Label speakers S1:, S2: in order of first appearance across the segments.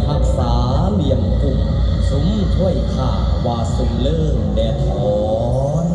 S1: รักษาเหลี่ยมกุ่มสุมถ้วยข่าวาสุมเลิ่งแดดถอน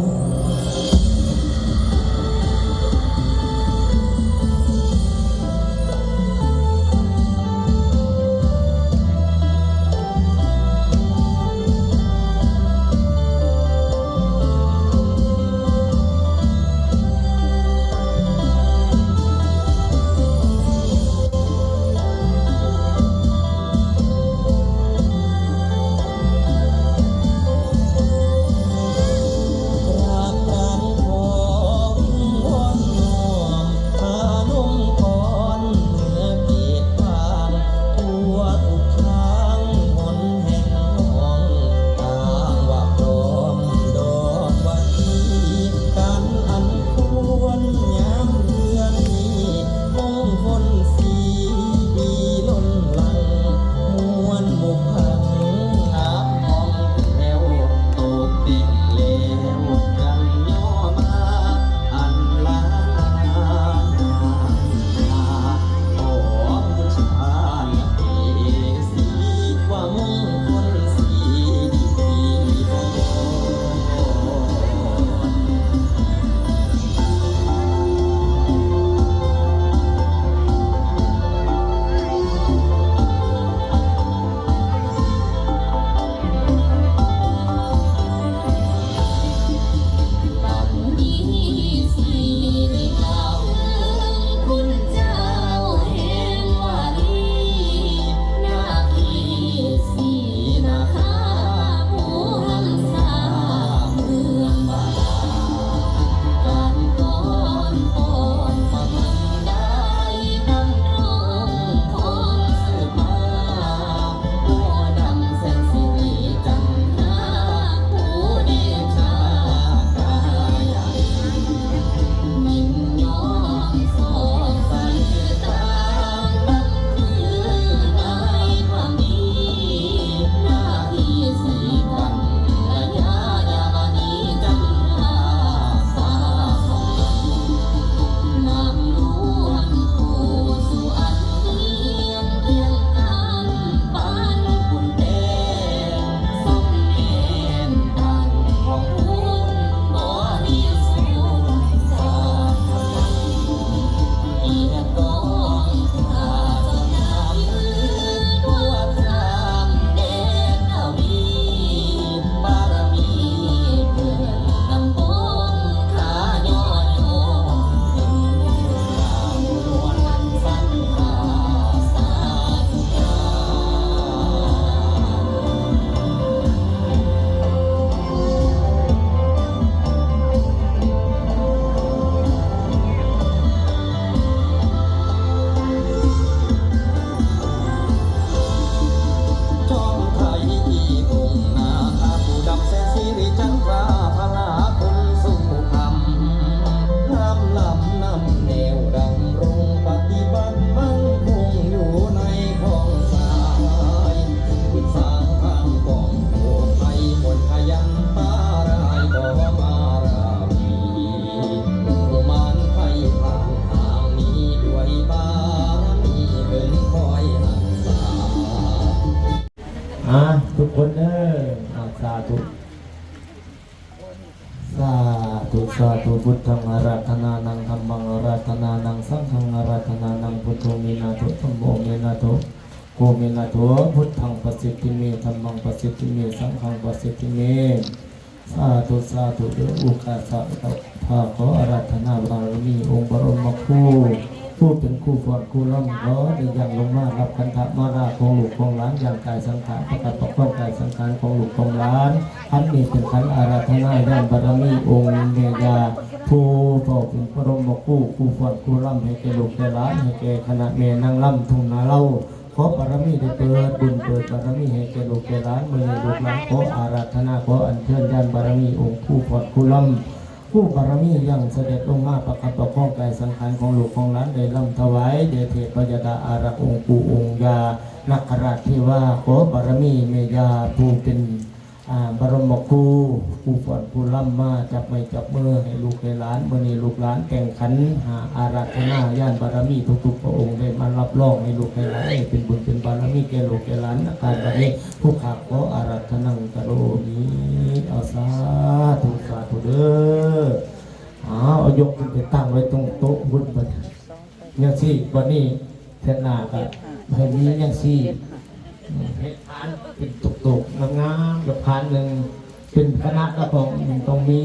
S2: ทุกคนเด้อสาธุสาธุสาธุพุทธังอาราธนานังธัมมังอาราธนานังสังฆังอาราธนานังพุทโธมินาโถธัมโมมินาโถโกมินาโถพุทธังประสิทธิเมธัมมังประสิทธิเมสังฆังประสิทธิเมสาธุสาธุเด้ออุกาสะพาขออาราธนาบารมีองค์บรมครูผู้เป็นคู่ฟ้อนคู่ร่ำขอได้ยังลงมารับคันธมาราของลูกของหลานอย่างกายสังขารประกาศปกป้องกายสังขารของลูกของหลานขันนี้เป็นขันอาราธนาด้านบารมีองค์เมียาผู้เป็นพระบรมครูคู่ฟ้อนคู่ร่ำให้แก่ลูกแก่หลานให้แก่คณะเมนางร่ำทุ่งนาเล่าขอบารมีได้เปิดบุญเปิดบารมีให้แก่ลูกแก่หลานเมื่อลูกหลานขออาราธนาขออัญเชิญด้านบารมีองค์คู่ฟ้อนคู่ร่ำผู้บารมียังเสด็จลงมาประคับประคองกายสังขารของลูกของหลานได้ลำถวายเดชเทพยดาอารักษ์องค์ปู่องค์ยานักราชที่ว่าขอบารมีเมยาผู้เป็น บรมครูผู้ฝอนผู้ล่ำมาจับไม้จับมือให้ลูกให้หลานมื่อนี้ลูกหลานแข่งขันหาอาราธนาญาณบารมีทุกๆพระองค์ได้มารับรองให้ลูกให้หลานให้เป็นบุญเป็นบารมีแก่ลูกแก่หลานอาการแบบนี้ผู้ขับขออาราธนังกะโรมิเอาสาธุสาธุเด้อเอายกขึ้นไปตั้งไว้ตรงโต๊ะบุญบัดยังสี่วันนี้เทศนาก็ให้มียังสี่เฮ็ดพานเป็นตุกๆงามๆกับพานหนึ่งเป็นคณะกระพงต้องมี